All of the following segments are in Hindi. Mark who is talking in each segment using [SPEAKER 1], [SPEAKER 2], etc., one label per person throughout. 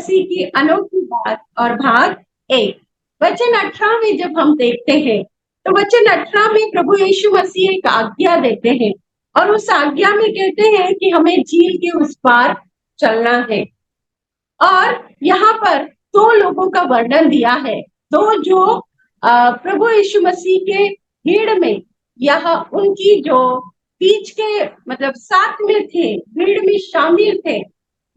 [SPEAKER 1] मसीह की अनोखी बात और भाग 1। वचन 18 में जब हम देखते हैं तो वचन 18 में प्रभु यीशु मसीह एक आज्ञा देते हैं और उस आज्ञा में कहते हैं कि हमें झील के उस पार चलना है। और यहाँ पर दो लोगों का वर्णन दिया है, दो जो प्रभु यीशु मसीह के भीड़ में यह उनकी जो बीच के मतलब साथ में थे, भीड़ में शामिल थे।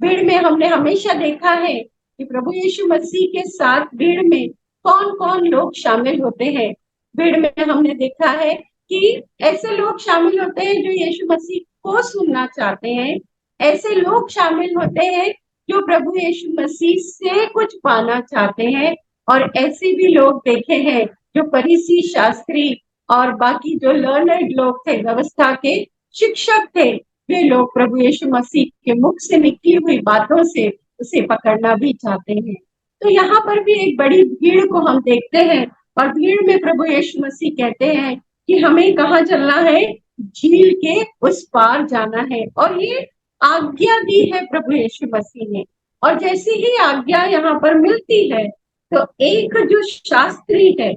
[SPEAKER 1] भीड़ में हमने हमेशा देखा है कि प्रभु यीशु मसीह के साथ भीड़ में कौन कौन लोग शामिल होते हैं। भीड़ में हमने देखा है कि ऐसे लोग शामिल होते हैं जो यीशु मसीह को सुनना चाहते हैं, ऐसे लोग शामिल होते हैं जो प्रभु यीशु मसीह से कुछ पाना चाहते हैं, और ऐसे भी लोग देखे हैं जो फरीसी, शास्त्री और बाकी जो लर्नड लोग थे, व्यवस्था के शिक्षक थे, वे लोग प्रभु यीशु मसीह के मुख से निकली हुई बातों से उसे पकड़ना भी चाहते हैं। तो यहाँ पर भी एक बड़ी भीड़ को हम देखते हैं और भीड़ में प्रभु यीशु मसीह कहते हैं कि हमें कहाँ चलना है, झील के उस पार जाना है। और ये आज्ञा दी है प्रभु यीशु मसीह ने। और जैसी ही आज्ञा यहाँ पर मिलती है तो एक जो शास्त्री है,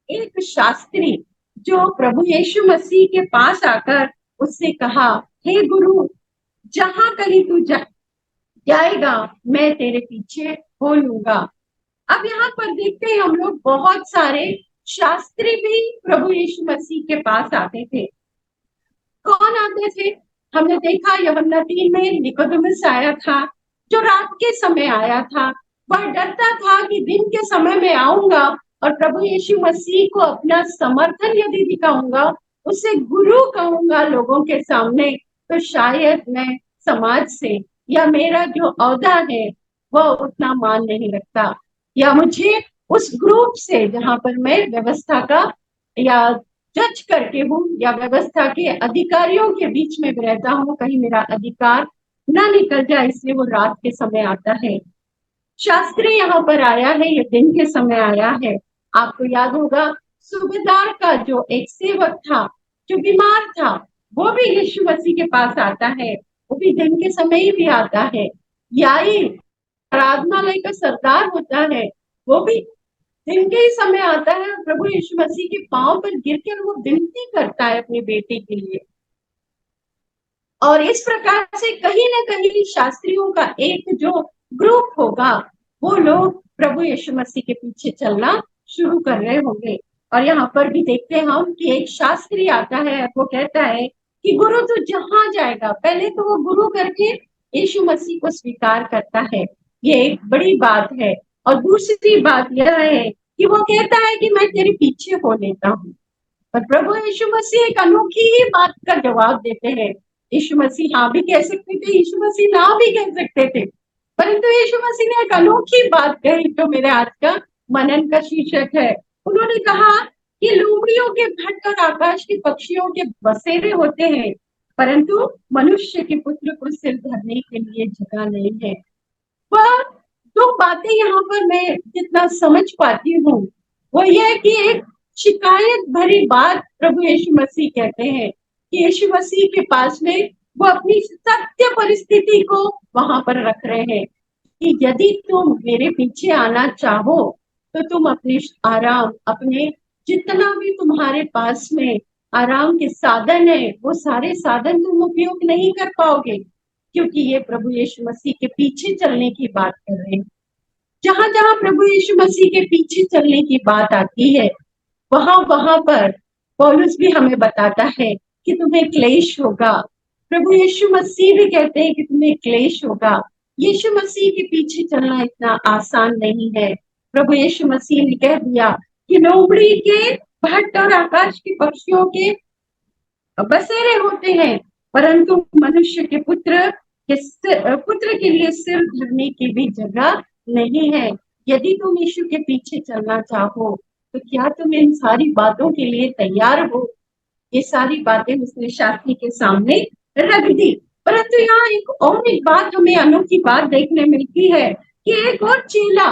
[SPEAKER 1] एक शास्त्री जो प्रभु यीशु मसीह के पास आकर उससे कहा, हे गुरु, जहां कहीं तू जाएगा मैं तेरे पीछे हो लूंगा। अब यहाँ पर देखते हैं हम लोग बहुत सारे शास्त्री भी प्रभु यीशु मसीह के पास आते थे। कौन आते थे? हमने देखा यूहन्ना 3 में निकोदेमुस आया था, जो रात के समय आया था। वह डरता था कि दिन के समय में आऊंगा और प्रभु यीशु मसीह को अपना समर्थन यदि दिखाऊंगा, उसे गुरु कहूंगा लोगों के सामने, तो शायद मैं समाज से या मेरा जो औहदा है वह उतना मान नहीं रखता, या मुझे उस ग्रुप से जहां पर मैं व्यवस्था का या जज करके हूँ या व्यवस्था के अधिकारियों के बीच में रहता हूँ, कहीं मेरा अधिकार ना निकल जाए, इसलिए वो रात के समय आता है। शास्त्री यहाँ पर आया है, ये दिन के समय आया है। आपको याद होगा सूबेदार का जो एक सेवक था जो बीमार था, वो भी यीशु मसीह के पास आता है, वो भी दिन के समय ही भी आता है। याईर आराधनालय का सरदार होता है, वो भी दिन के ही समय आता है और प्रभु यीशु मसीह के पांव पर गिरकर वो विनती करता है अपनी बेटी के लिए। और इस प्रकार से कहीं ना कहीं शास्त्रियों का एक जो ग्रुप होगा, वो लोग प्रभु यीशु मसीह के पीछे चलना शुरू कर रहे होंगे। और यहाँ पर भी देखते हैं हम कि एक शास्त्री आता है, वो कहता है कि गुरु तू जहां जाएगा, पहले तो वो गुरु करके यीशु मसीह को स्वीकार करता है, ये एक बड़ी बात है। और दूसरी बात यह है कि वो कहता है कि मैं तेरे पीछे हो लेता हूँ। पर प्रभु यीशु मसीह एक अनोखी ही बात का जवाब देते हैं। यीशु मसीह हाँ भी कह सकते थे, यीशु मसीह ना भी कह सकते थे, परंतु यीशु मसीह ने एक अनोखी बात कही जो मेरे आज का मनन का शीर्षक है। उन्होंने कहा कि लोमड़ियों के भट्ट और आकाश के पक्षियों के बसेरे होते हैं, परंतु मनुष्य के पुत्र को सिर धरने के लिए जगह नहीं है। वह दो बातें यहाँ पर मैं जितना समझ पाती हूँ वो ये है कि एक शिकायत भरी बात प्रभु यीशु मसीह कहते हैं कि यीशु मसीह के पास में वो अपनी सत्य परिस्थिति को वहां पर रख रहे हैं कि यदि तुम मेरे पीछे आना चाहो तो तुम अपने आराम, अपने जितना भी तुम्हारे पास में आराम के साधन है, वो सारे साधन तुम उपयोग नहीं कर पाओगे, क्योंकि ये प्रभु यीशु मसीह के पीछे चलने की बात कर रहे हैं। जहां जहां प्रभु यीशु मसीह के पीछे चलने की बात आती है, वहां वहां पर पौलुस भी हमें बताता है कि तुम्हें क्लेश होगा। प्रभु यीशु मसीह भी कहते हैं कि तुम्हें क्लेश होगा। यीशु मसीह के पीछे चलना इतना आसान नहीं है। प्रभु यीशु मसीह ने कह दिया कि लोमड़ी के भट्ट और आकाश के पक्षियों के बसेरे होते हैं, परंतु मनुष्य के पुत्र के लिए सिर धरने की भी जगह नहीं है। यदि तुम यीशु के पीछे चलना चाहो तो क्या तुम इन सारी बातों के लिए तैयार हो? ये सारी बातें उसने शास्त्री के सामने रख दी। परंतु यहाँ एक बात हमें अनोखी बात देखने मिलती है कि एक और चेला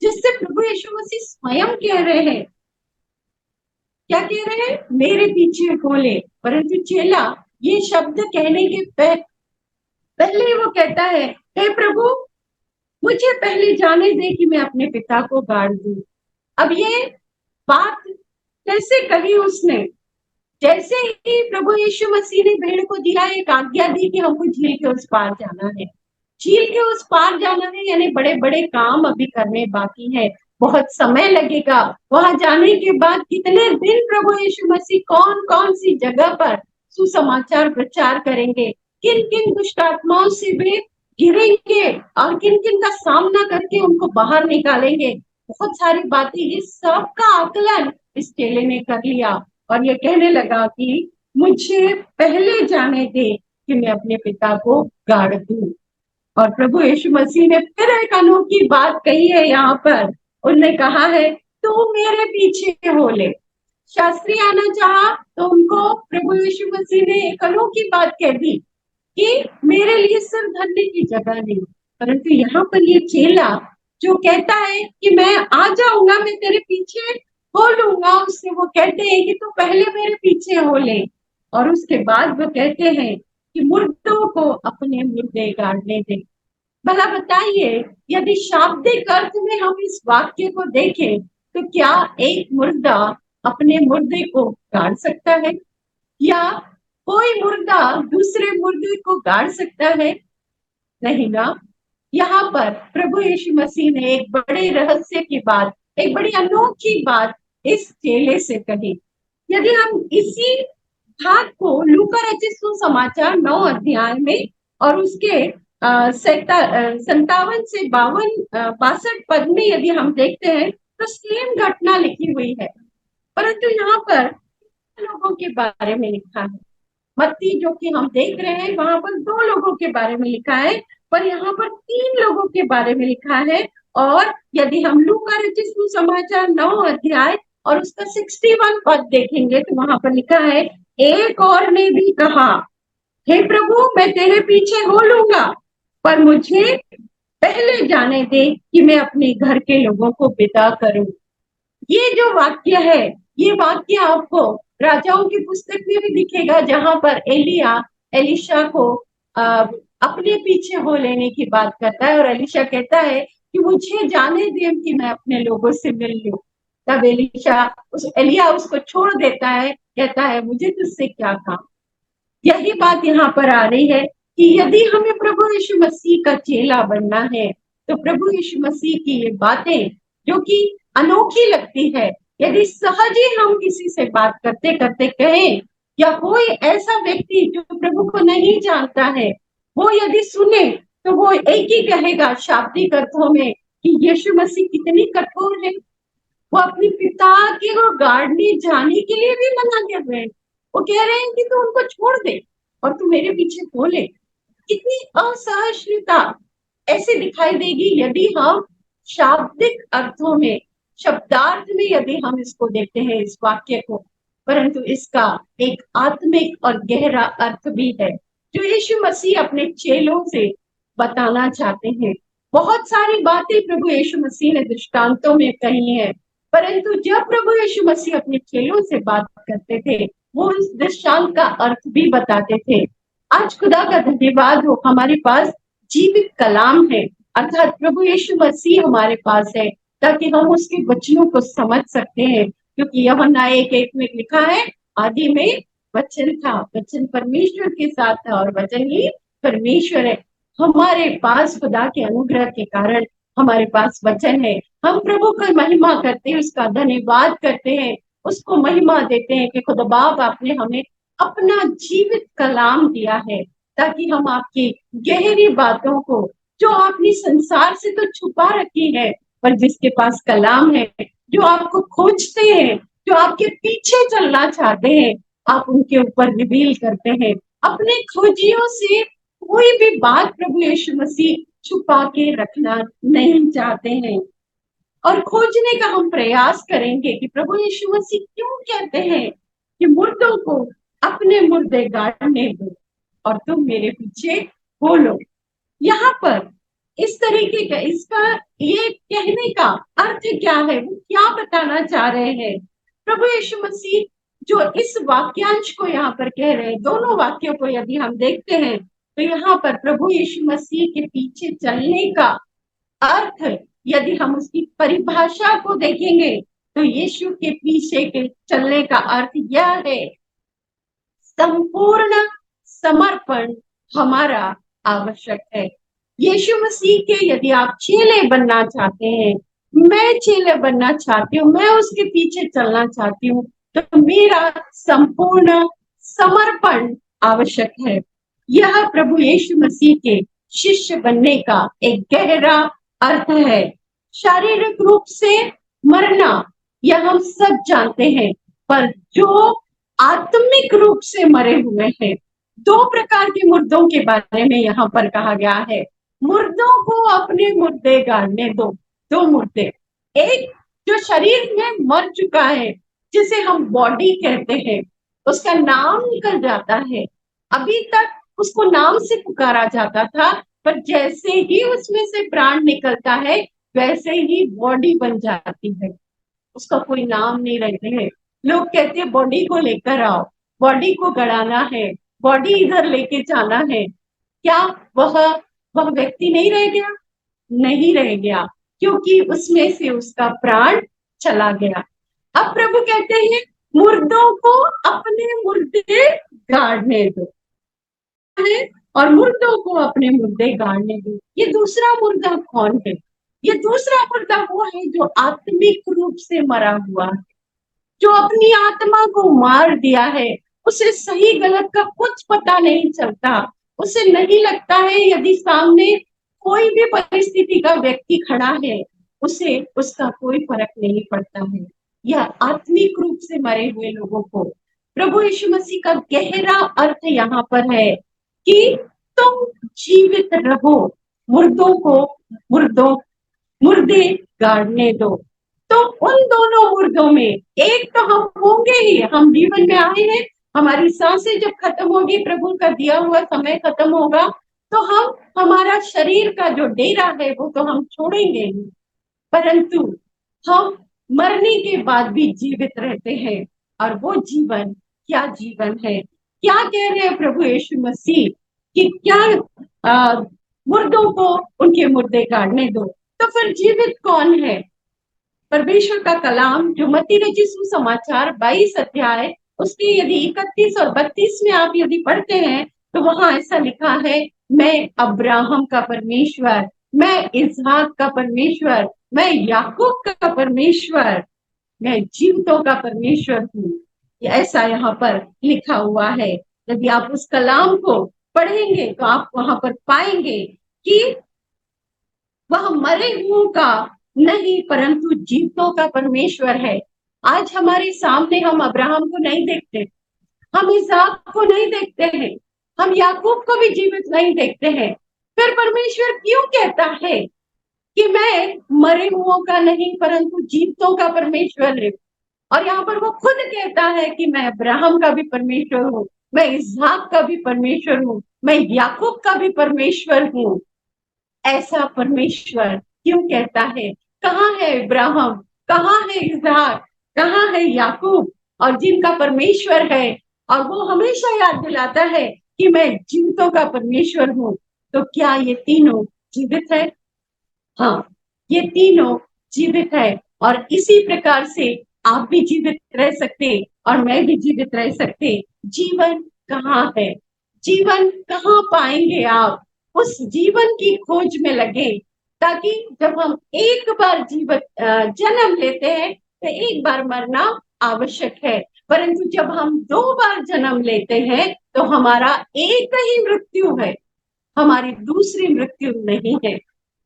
[SPEAKER 1] जिससे प्रभु यीशु मसीह स्वयं कह रहे हैं, क्या कह रहे हैं? मेरे पीछे हो ले। परंतु चेला ये शब्द कहने के पहले वो कहता है, हे प्रभु, मुझे पहले जाने दे कि मैं अपने पिता को गाड़ दूं। अब ये बात कैसे कही उसने? जैसे ही प्रभु यीशु मसीह ने भेड़ को दिया, एक आज्ञा दी कि हमको झील के उस पार जाना है। झील के उस पार जाना है यानी बड़े बड़े काम अभी करने बाकी है, बहुत समय लगेगा। वहां जाने के बाद कितने दिन प्रभु यीशु मसीह कौन कौन सी जगह पर सुसमाचार प्रचार करेंगे, किन किन दुष्ट आत्माओं से वे घिरेंगे और किन किन का सामना करके उनको बाहर निकालेंगे। बहुत सारी बातें, इस सब का आकलन इस चेले ने कर लिया और ये कहने लगा कि मुझे पहले जाने दे कि मैं अपने पिता को गाड़ दूं। और प्रभु यीशु मसीह ने फिर एक अनोखी बात कही है यहाँ पर। उन्होंने कहा है, तू मेरे पीछे हो ले। शास्त्री आना चाहा तो उनको प्रभु यीशु मसीह ने एक अनोखी बात कह दी कि मेरे लिए सिर धरने की जगह नहीं। परंतु यहाँ पर ये चेला जो कहता है कि मैं आ जाऊंगा, मैं तेरे पीछे हो लूंगा, उससे वो कहते हैं कि तू पहले मेरे पीछे हो ले। और उसके बाद वो कहते हैं कि मुर्दों को अपने मुर्दे गाड़ने दे। भला बताइए, यदि शाब्दिक अर्थ में हम इस वाक्य को देखें तो क्या एक मुर्दा अपने मुर्दे को गाड़ सकता है, या कोई मुर्दा दूसरे मुर्दे को गाड़ सकता है? नहीं ना। यहाँ पर प्रभु यीशु मसीह ने एक बड़े रहस्य की बात, एक बड़ी अनोखी बात इस चेले से कही। यदि हम इसी भाग को लूका रचित सुसमाचार 9 अध्याय में और उसके 57 से 62 पद में यदि हम देखते हैं तो सेम घटना लिखी हुई है, परंतु यहाँ पर लोगों के बारे में लिखा है। मत्ती जो कि हम देख रहे हैं वहां पर 2 लोगों के बारे में लिखा है, पर यहाँ पर 3 लोगों के बारे में लिखा है। और यदि हम लूका रचित सुसमाचार 9 अध्याय और उसका 61 पद देखेंगे तो वहां पर लिखा है, एक और ने भी कहा, हे प्रभु मैं तेरे पीछे हो लूंगा, पर मुझे पहले जाने दे कि मैं अपने घर के लोगों को विदा करूं। ये जो वाक्य है, ये वाक्य आपको राजाओं की पुस्तक में भी दिखेगा, जहां पर एलिया एलिशा को अपने पीछे हो लेने की बात करता है और एलिशा कहता है कि मुझे जाने दे कि मैं अपने लोगों से मिल लूं। तब एलिया उसको छोड़ देता है, कहता है मुझे तुझसे क्या काम। यही बात यहाँ पर आ रही है कि यदि हमें प्रभु यीशु मसीह का चेला बनना है तो प्रभु यीशु मसीह की ये बातें जो कि अनोखी लगती है, यदि सहज ही हम किसी से बात करते करते कहें, या कोई ऐसा व्यक्ति जो प्रभु को नहीं जानता है वो यदि सुने तो वो एक ही कहेगा शाब्दिक अर्थों में कि यीशु मसीह कितनी कठोर है। वो अपने पिता के वो गाड़ने जाने के लिए भी मना कर रहे हैं। वो कह रहे हैं कि तू उनको छोड़ दे और तू मेरे पीछे बोले। कितनी असहिष्णुता ऐसे दिखाई देगी यदि हम शाब्दिक अर्थों में, शब्दार्थ में यदि हम इसको देखते हैं इस वाक्य को। परंतु इसका एक आत्मिक और गहरा अर्थ भी है जो यीशु मसीह अपने चेलों से बताना चाहते हैं। बहुत सारी बातें प्रभु यीशु मसीह ने दृष्टांतों में कही है, परंतु जब प्रभु यीशु मसीह अपने चेलों से बात करते थे वो इस दृष्टांत का अर्थ भी बताते थे। आज खुदा का धन्यवाद हो, हमारे पास जीवित कलाम है, अर्थात प्रभु यीशु मसीह हमारे पास है, ताकि हम उसके वचनों को समझ सकते हैं। क्योंकि यूहन्ना 1:1 में लिखा है, आदि में वचन था, वचन परमेश्वर के साथ था और वचन ही परमेश्वर है। हमारे पास खुदा के अनुग्रह के कारण हमारे पास वचन है। हम प्रभु का महिमा करते हैं, उसका धन्यवाद करते हैं, उसको महिमा देते हैं कि खुदा बाप आपने हमें अपना जीवित कलाम दिया है, ताकि हम आपकी गहरी बातों को जो आपने संसार से तो छुपा रखी है, पर जिसके पास कलाम है, जो आपको खोजते हैं, जो आपके पीछे चलना चाहते हैं, आप उनके ऊपर रिवील करते हैं। अपने खोजियों से कोई भी बात प्रभु यीशु मसीह छुपा के रखना नहीं चाहते हैं। और खोजने का हम प्रयास करेंगे कि प्रभु यीशु मसीह क्यों कहते हैं कि मुर्दों को अपने मुर्दे गाड़ने दो और तुम मेरे पीछे बोलो। यहाँ पर इस तरीके का इसका ये कहने का अर्थ क्या है, वो क्या बताना चाह रहे हैं? प्रभु यीशु मसीह जो इस वाक्यांश को यहाँ पर कह रहे हैं, दोनों वाक्यों को यदि हम देखते हैं तो यहाँ पर प्रभु यीशु मसीह के पीछे चलने का अर्थ यदि हम उसकी परिभाषा को देखेंगे तो यीशु के पीछे के चलने का अर्थ यह है, संपूर्ण समर्पण हमारा आवश्यक है। यीशु मसीह के यदि आप चेले बनना चाहते हैं, मैं चेले बनना चाहती हूँ, मैं उसके पीछे चलना चाहती हूँ, तो मेरा संपूर्ण समर्पण आवश्यक है। यह प्रभु यीशु मसीह के शिष्य बनने का एक गहरा अर्थ है। शारीरिक रूप से मरना यह हम सब जानते हैं, पर जो आत्मिक रूप से मरे हुए हैं, दो प्रकार के मुर्दों के बारे में यहाँ पर कहा गया है। मुर्दों को अपने मुर्दे गाड़ने दो। दो मुर्दे, एक जो शरीर में मर चुका है, जिसे हम बॉडी कहते हैं, उसका नाम निकल जाता है। अभी तक उसको नाम से पुकारा जाता था, पर जैसे ही उसमें से प्राण निकलता है, वैसे ही बॉडी बन जाती है, उसका कोई नाम नहीं रहते हैं। लोग कहते हैं बॉडी को लेकर आओ, बॉडी को गड़ाना है, बॉडी इधर लेके जाना है। क्या वह व्यक्ति नहीं रह गया? नहीं रह गया, क्योंकि उसमें से उसका प्राण चला गया। अब प्रभु कहते हैं मुर्दों को अपने मुर्दे गाड़ने दो है, और मुर्दों को अपने मुर्दे गाड़ने दो। ये दूसरा मुर्दा कौन है? ये दूसरा मुर्दा वो है जो आत्मिक रूप से मरा हुआ है, जो अपनी आत्मा को मार दिया है। उसे सही गलत का कुछ पता नहीं चलता। उसे नहीं लगता है यदि सामने कोई भी परिस्थिति का व्यक्ति खड़ा है, उसे उसका कोई फर्क नहीं पड़ता है। यह आत्मिक रूप से मरे हुए लोगों को प्रभु यीशु मसीह का गहरा अर्थ यहाँ पर है कि तुम जीवित रहो, मुर्दों को मुर्दे गाड़ने दो। तो उन दोनों मुर्दों में एक तो हम होंगे ही, हम जीवन में आए हैं, हमारी सांसें जब खत्म होगी, प्रभु का दिया हुआ समय खत्म होगा, तो हम हमारा शरीर का जो डेरा है वो तो हम छोड़ेंगे ही, परंतु हम मरने के बाद भी जीवित रहते हैं। और वो जीवन क्या जीवन है? क्या कह रहे हैं प्रभु यीशु मसीह कि क्या मुर्दों को उनके मुर्दे गाड़ने दो। तो फिर जीवित कौन है? परमेश्वर का कलाम जो मत्ती रचित सुसमाचार 22 अध्याय उसके यदि 31 और 32 में आप यदि पढ़ते हैं, तो वहां ऐसा लिखा है, मैं अब्राहम का परमेश्वर, मैं इसहाक का परमेश्वर, मैं याकूब का परमेश्वर, मैं जीवितों का परमेश्वर हूँ। ऐसा यहाँ पर लिखा हुआ है। यदि आप उस कलाम को पढ़ेंगे तो आप वहां पर पाएंगे कि वह मरे हुओं का नहीं, परंतु जीवितों का परमेश्वर है। आज हमारे सामने हम अब्राहम को नहीं देखते, हम इसहाक को नहीं देखते हैं, हम याकूब को भी जीवित नहीं देखते हैं। फिर परमेश्वर क्यों कहता है कि मैं मरे हुओं का नहीं परंतु जीवितों का परमेश्वर है? और यहाँ पर वो खुद कहता है कि मैं अब्राहम का भी परमेश्वर हूँ, मैं इसहाक का भी परमेश्वर हूँ, मैं याकूब का भी परमेश्वर हूँ। ऐसा परमेश्वर क्यों कहता है? कहाँ है इब्राहिम, कहाँ है इसहाक, कहाँ है याकूब, और जिनका परमेश्वर है, और वो हमेशा याद दिलाता है कि मैं जीवितों का परमेश्वर हूँ। तो क्या ये तीनों जीवित है? हाँ, ये तीनों जीवित है। और इसी प्रकार से आप भी जीवित रह सकते और मैं भी जीवित रह सकते। जीवन कहाँ है? जीवन कहाँ पाएंगे आप? उस जीवन की खोज में लगे, ताकि जब हम एक बार जन्म लेते हैं तो एक बार मरना आवश्यक है, परंतु जब हम दो बार जन्म लेते हैं तो हमारा एक ही मृत्यु है, हमारी दूसरी मृत्यु नहीं है।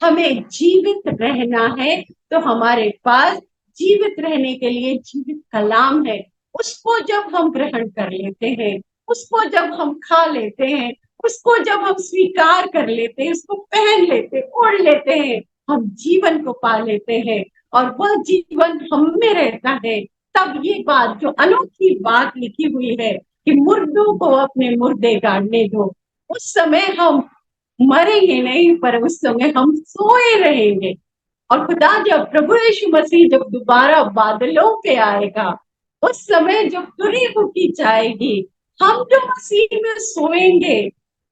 [SPEAKER 1] हमें जीवित रहना है, तो हमारे पास जीवित रहने के लिए जीवित कलाम है। उसको जब हम ग्रहण कर लेते हैं, उसको जब हम खा लेते हैं, उसको जब हम स्वीकार कर लेते हैं, उसको पहन लेते, ओढ़ लेते हैं, हम जीवन को पा लेते हैं और वह जीवन हम में रहता है। तब ये बात, जो अनोखी बात लिखी हुई है कि मुर्दों को अपने मुर्दे गाड़ने दो, उस समय हम मरेंगे नहीं, पर उस समय हम सोए रहेंगे। और खुदा जब प्रभु यीशु मसीह जब दोबारा बादलों पे आएगा, उस समय जब तुरी फूकी जाएगी, हम जो मसीह में सोएंगे,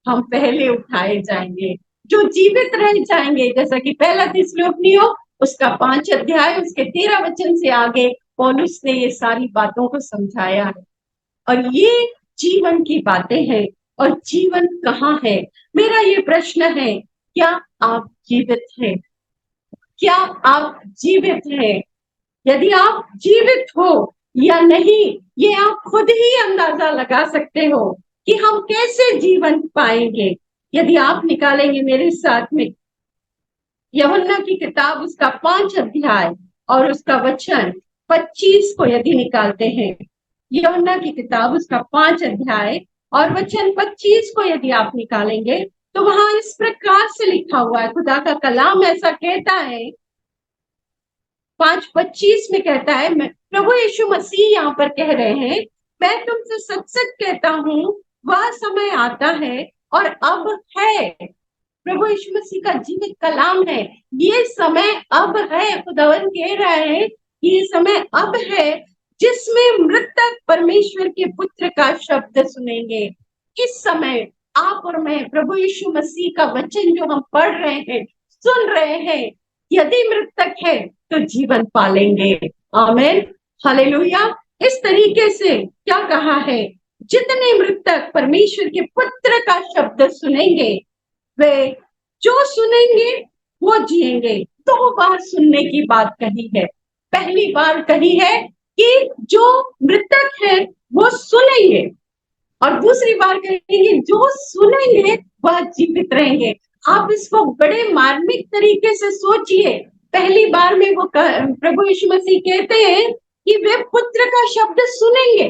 [SPEAKER 1] हम पहले उठाए जाएंगे। जो जीवित रह जाएंगे, जैसा कि पहला थिस्सलुनीकियों उसका 5 अध्याय उसके 13 वचन से आगे पौलुस ने ये सारी बातों को समझाया है। और ये जीवन की बातें हैं। और जीवन कहाँ है? मेरा ये प्रश्न है, क्या आप जीवित हैं? क्या आप जीवित हैं? यदि आप जीवित हो या नहीं, ये आप खुद ही अंदाजा लगा सकते हो कि हम कैसे जीवन पाएंगे। यदि आप निकालेंगे मेरे साथ में यूहन्ना की किताब उसका 5 अध्याय और उसका वचन 25 को यदि निकालते हैं, यूहन्ना की किताब उसका 5 अध्याय और वचन 25 को यदि आप निकालेंगे, तो वहां इस प्रकार से लिखा हुआ है, खुदा का कलाम ऐसा कहता है, 5:25 में कहता है, मैं प्रभु यीशु मसीह यहाँ पर कह रहे हैं, मैं तुमसे सच सच कहता हूँ, वह समय आता है और अब है। प्रभु यीशु मसीह का जीवित कलाम है, ये समय अब है। खुदावंद कह रहा है कि ये समय अब है जिसमें मृतक परमेश्वर के पुत्र का शब्द सुनेंगे। इस समय आप और मैं प्रभु यीशु मसीह का वचन जो हम पढ़ रहे हैं, सुन रहे हैं, यदि मृतक है तो जीवन पालेंगे। आमीन, हालेलुया। इस तरीके से क्या कहा है, जितने मृतक परमेश्वर के पुत्र का शब्द सुनेंगे, वे जो सुनेंगे वो जिएंगे। 2 बार सुनने की बात कही है। पहली बार कही है कि जो मृतक है वो सुनेंगे, और दूसरी बार कहेंगे जो सुनेंगे वह जीवित रहेंगे। आप इसको बड़े मार्मिक तरीके से सोचिए। पहली बार में वो प्रभु यीशु मसीह कहते हैं कि वे पुत्र का शब्द सुनेंगे।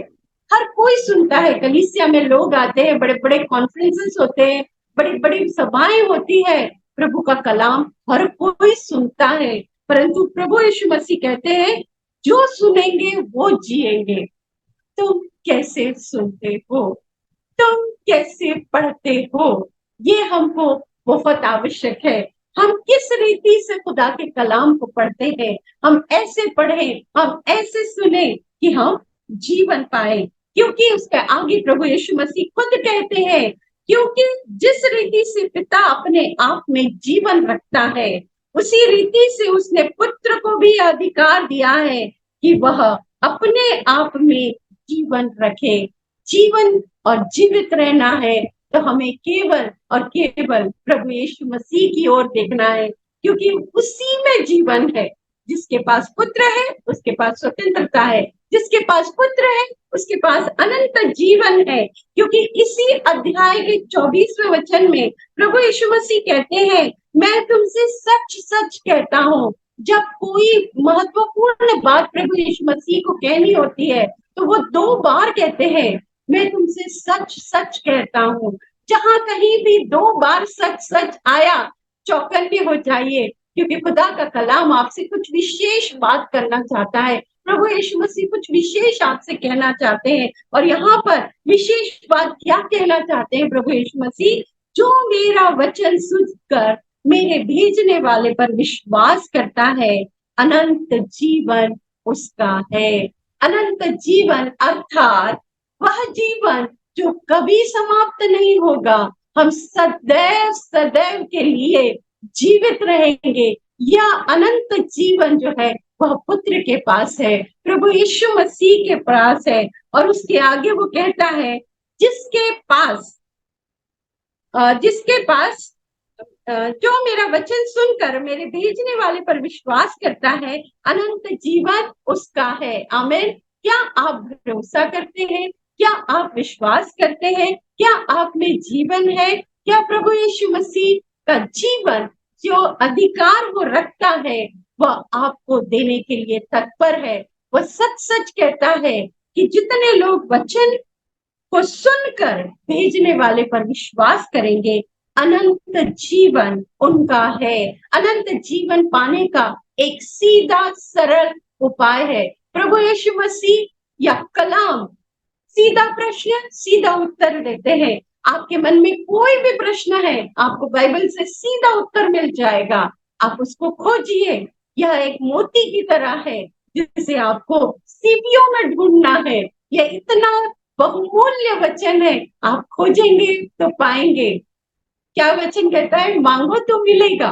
[SPEAKER 1] हर कोई सुनता है, कलीसिया में लोग आते हैं, बड़े बड़े कॉन्फ्रेंसेस होते हैं, बड़ी बड़ी सभाएं होती है, प्रभु का कलाम हर कोई सुनता है। परंतु प्रभु यीशु मसीह कहते हैं जो सुनेंगे वो जिएंगे। तुम कैसे सुनते हो? तुम कैसे पढ़ते हो? ये हमको बहुत आवश्यक है। हम किस रीति से खुदा के कलाम को पढ़ते हैं, हम ऐसे पढ़ें, हम ऐसे सुने कि हम जीवन पाए। क्योंकि उसके आगे प्रभु यीशु मसीह खुद कहते हैं, क्योंकि जिस रीति से पिता अपने आप में जीवन रखता है, उसी रीति से उसने पुत्र को भी अधिकार दिया है कि वह अपने आप में जीवन रखे। जीवन और जीवित रहना है तो हमें केवल और केवल प्रभु यीशु मसीह की ओर देखना है, क्योंकि उसी में जीवन है। जिसके पास पुत्र है उसके पास स्वतंत्रता है, जिसके पास पुत्र है उसके पास अनंत जीवन है। क्योंकि इसी अध्याय के 24वें वचन में प्रभु यीशु मसीह कहते हैं, मैं तुमसे सच सच कहता हूँ। जब कोई महत्वपूर्ण बात प्रभु यीशु मसीह को कहनी होती है तो वो 2 बार कहते हैं, मैं तुमसे सच सच कहता हूँ। जहां कहीं भी 2 बार सच सच आया, चौकन्ने हो जाइए, क्योंकि खुदा का कलाम आपसे कुछ विशेष बात करना चाहता है। प्रभु यीशु मसीह कुछ विशेष आपसे कहना चाहते हैं। और यहाँ पर विशेष बात क्या कहना चाहते हैं प्रभु यीशु मसीह? जो मेरा वचन सुनकर मेरे भेजने वाले पर विश्वास करता है, अनंत जीवन उसका है। अनंत जीवन अर्थात वह जीवन जो कभी समाप्त नहीं होगा। हम सदैव सदैव के लिए जीवित रहेंगे। यह अनंत जीवन जो है वह पुत्र के पास है, प्रभु यीशु मसीह के पास है। और उसके आगे वो कहता है, जिसके पास जो मेरा वचन सुनकर मेरे भेजने वाले पर विश्वास करता है, अनंत जीवन उसका है। आमीन। क्या आप भरोसा करते हैं? क्या आप विश्वास करते हैं? क्या आप में जीवन है? क्या प्रभु यीशु मसीह का जीवन जो अधिकार वो रखता है वह आपको देने के लिए तत्पर है? वह सच सच कहता है कि जितने लोग वचन को सुनकर भेजने वाले पर विश्वास करेंगे, अनंत जीवन उनका है। अनंत जीवन पाने का एक सीधा सरल उपाय है प्रभु यीशु मसीह या कलाम। सीधा प्रश्न सीधा उत्तर देते हैं। आपके मन में कोई भी प्रश्न है, आपको बाइबल से सीधा उत्तर मिल जाएगा। आप उसको खोजिए। यह एक मोती की तरह है जिसे आपको सीपियों में ढूंढना है। यह इतना बहुमूल्य वचन है, आप खोजेंगे तो पाएंगे। क्या वचन कहता है? मांगो तो मिलेगा,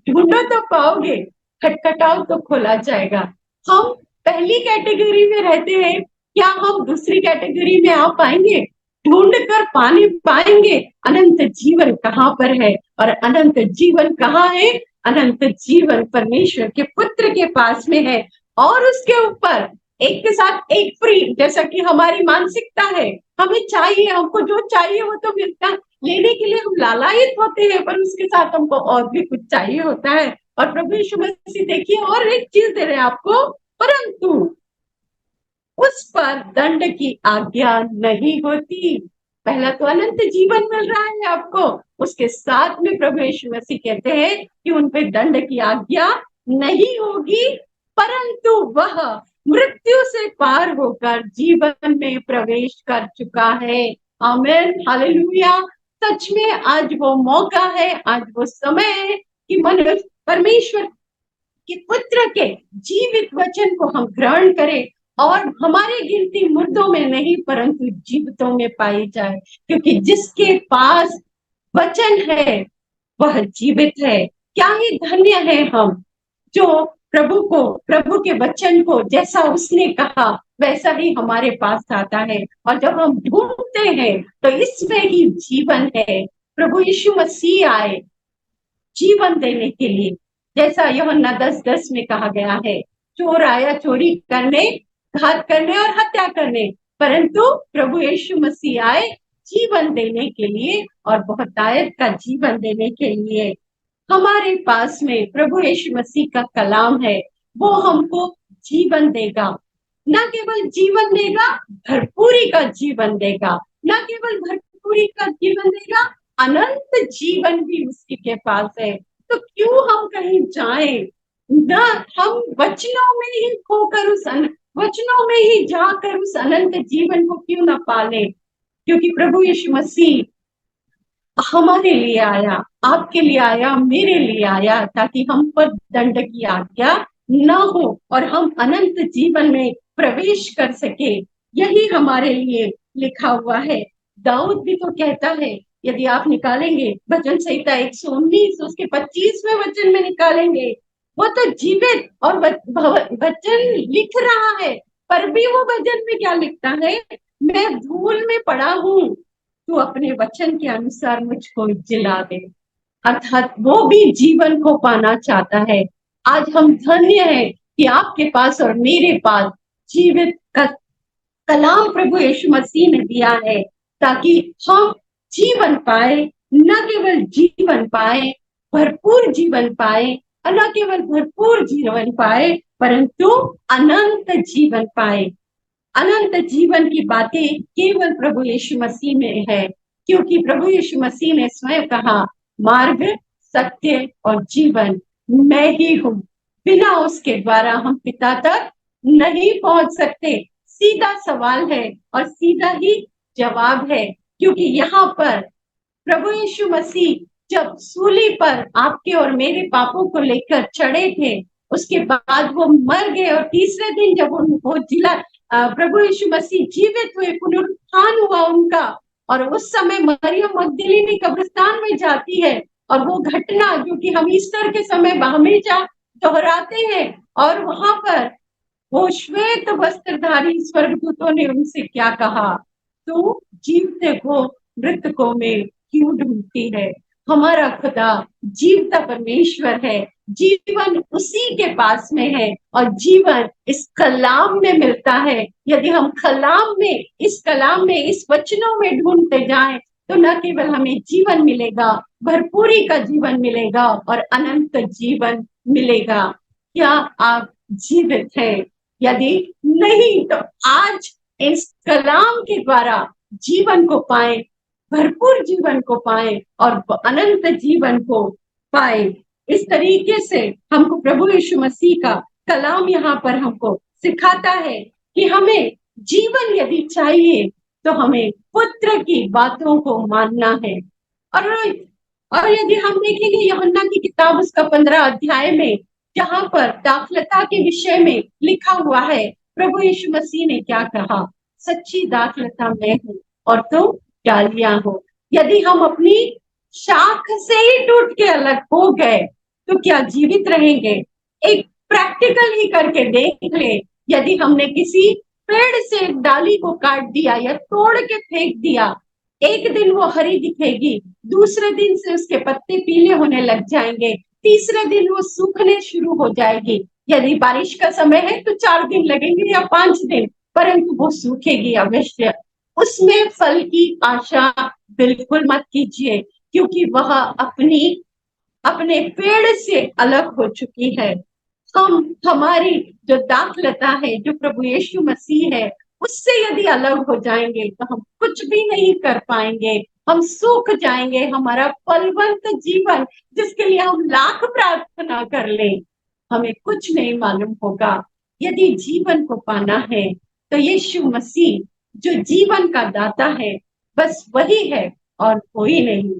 [SPEAKER 1] ढूंढो तो पाओगे, खटखटाओ तो खोला जाएगा। हम पहली कैटेगरी में रहते हैं, क्या हम दूसरी कैटेगरी में आ पाएंगे? ढूंढ कर पानी पाएंगे? अनंत जीवन कहाँ पर है? और अनंत जीवन कहाँ है? अनंत जीवन परमेश्वर के पुत्र के पास में है। और उसके ऊपर एक के साथ एक फ्री, जैसा कि हमारी मानसिकता है, हमें चाहिए, हमको जो चाहिए वो तो मिलता है, लेने के लिए हम लालायित होते हैं, पर उसके साथ हमको और भी कुछ चाहिए होता है। और प्रभु यीशु मसीह देखिए और एक चीज दे रहे हैं आपको, परंतु उस पर दंड की आज्ञा नहीं होती। पहला तो अनंत जीवन मिल रहा है आपको, उसके साथ में प्रभु यीशु मसीह कहते हैं कि उन पे दंड की आज्ञा नहीं होगी, परंतु वह मृत्यु से पार होकर जीवन में प्रवेश कर चुका है। आमीन, हालेलुया। सच में आज वो मौका है, आज वो समय है कि मनुष्य परमेश्वर कि पुत्र के जीवित वचन को हम ग्रहण करें और हमारी गिनती मुर्दों में नहीं परंतु जीवितों में पाई जाए, क्योंकि जिसके पास वचन है वह जीवित है। क्या ही धन्य है हम जो प्रभु के वचन को जैसा उसने कहा वैसा ही हमारे पास आता है। और जब हम ढूंढते हैं तो इसमें ही जीवन है। प्रभु यीशु मसीह आए जीवन देने के लिए, जैसा यूहन्ना 10:10 में कहा गया है, चोर आया चोरी करने, घात करने और हत्या करने, परंतु प्रभु यीशु मसीह आए जीवन देने के लिए और बहुतायत का जीवन देने के लिए। हमारे पास में प्रभु यीशु मसीह का कलाम है, वो हमको जीवन देगा। न केवल जीवन देगा, भरपूरी का जीवन देगा। न केवल भरपूरी का जीवन देगा, अनंत जीवन भी उसी के पास है। तो क्यों हम कहीं जाएं? न हम वचनों में ही खोकर वचनों में ही जाकर उस अनंत जीवन को क्यों न पाले? क्योंकि प्रभु यीशु मसीह हमारे लिए आया, आपके लिए आया, मेरे लिए आया, ताकि हम पर दंड की आज्ञा न हो और हम अनंत जीवन में प्रवेश कर सके। यही हमारे लिए लिखा हुआ है। दाऊद भी तो कहता है, यदि आप निकालेंगे भजन संहिता 119 उसके 25वें वचन में निकालेंगे, वो तो जीवित और वचन लिख रहा है, पर भी वो भजन में क्या लिखता है? मैं धूल में पड़ा हूँ, तू अपने वचन के अनुसार मुझको जिला दे। अर्थात वो भी जीवन को पाना चाहता है। आज हम धन्य हैं कि आपके पास और मेरे पास जीवित कलाम प्रभु यीशु मसीह ने दिया है, ताकि हम जीवन पाए, न केवल जीवन पाए, भरपूर जीवन पाए, और न केवल भरपूर जीवन पाए परंतु अनंत जीवन पाए। अनंत जीवन की बातें केवल प्रभु यीशु मसीह में है, क्योंकि प्रभु यीशु मसीह ने स्वयं कहा, मार्ग, सत्य और जीवन मैं ही हूँ, बिना उसके द्वारा हम पिता तक नहीं पहुंच सकते। सीधा सवाल है और सीधा ही जवाब है, क्योंकि यहाँ पर प्रभु यीशु मसीह जब सूली पर आपके और मेरे पापों को लेकर चढ़े थे, उसके बाद वो मर गए और तीसरे दिन जब उनको जिला प्रभु यीशु मसीह जीवित हुए, पुनरुत्थान हुआ उनका, और उस समय मरियम मगदलीनी कब्रिस्तान में जाती है, और वो घटना जो कि हम ईस्टर के समय हमेशा दोहराते हैं, और वहां पर वो श्वेत वस्त्रधारी स्वर्गदूतों ने उनसे क्या कहा? तू जीवते को मृतकों में क्यों ढूंढती है? हमारा खुदा जीवता परमेश्वर है, जीवन उसी के पास में है, और जीवन इस कलाम में मिलता है। यदि हम इस कलाम में, इस वचनों में ढूंढते जाएं, तो न केवल हमें जीवन मिलेगा, भरपूरी का जीवन मिलेगा और अनंत जीवन मिलेगा। क्या आप जीवित है? यदि नहीं तो आज इस कलाम के द्वारा जीवन को पाए, भरपूर जीवन को पाए और अनंत जीवन को पाए। इस तरीके से हमको प्रभु यीशु मसीह का कलाम यहाँ पर हमको सिखाता है कि हमें जीवन यदि चाहिए तो हमें पुत्र की बातों को मानना है। और यदि हम देखेंगे यूहन्ना की किताब उसका 15 अध्याय में, जहां पर दाखलता के विषय में लिखा हुआ है, प्रभु यीशु मसीह ने क्या कहा? सच्ची दाखलता मैं हूँ और तुम डालियां हो। यदि हम अपनी शाख से ही टूट के अलग हो गए तो क्या जीवित रहेंगे? एक प्रैक्टिकल ही करके देख ले, यदि हमने किसी पेड़ से एक डाली को काट दिया या तोड़ के फेंक दिया, एक दिन वो हरी दिखेगी, दूसरे दिन से उसके पत्ते पीले होने लग जाएंगे, तीसरे दिन वो सूखने शुरू हो जाएगी। यदि बारिश का समय है तो 4 दिन लगेंगे या 5 दिन, परंतु वो सूखेगी अवश्य। उसमें फल की आशा बिल्कुल मत कीजिए, क्योंकि वह अपने पेड़ से अलग हो चुकी है। हमारी जो दाखलता है, जो प्रभु यीशु मसीह है, उससे यदि अलग हो जाएंगे तो हम कुछ भी नहीं कर पाएंगे, हम सूख जाएंगे। हमारा फलवंत जीवन, जिसके लिए हम लाख प्रार्थना कर लें, हमें कुछ नहीं मालूम होगा। यदि जीवन को पाना है तो यीशु मसीह जो जीवन का दाता है, बस वही है और कोई नहीं।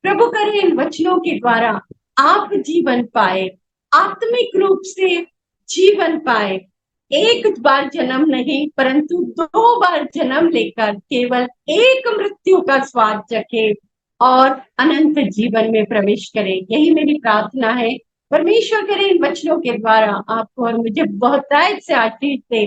[SPEAKER 1] प्रभु करे इन वचनों के द्वारा आप जीवन पाए, आत्मिक रूप से जीवन पाए। एक बार जन्म नहीं, परंतु 2 बार जन्म लेकर केवल एक मृत्यु का स्वाद चखे और अनंत जीवन में प्रवेश करें। यही मेरी प्रार्थना है। परमेश्वर करे इन वचनों के द्वारा आपको और मुझे बहुतायत से आशीष दे।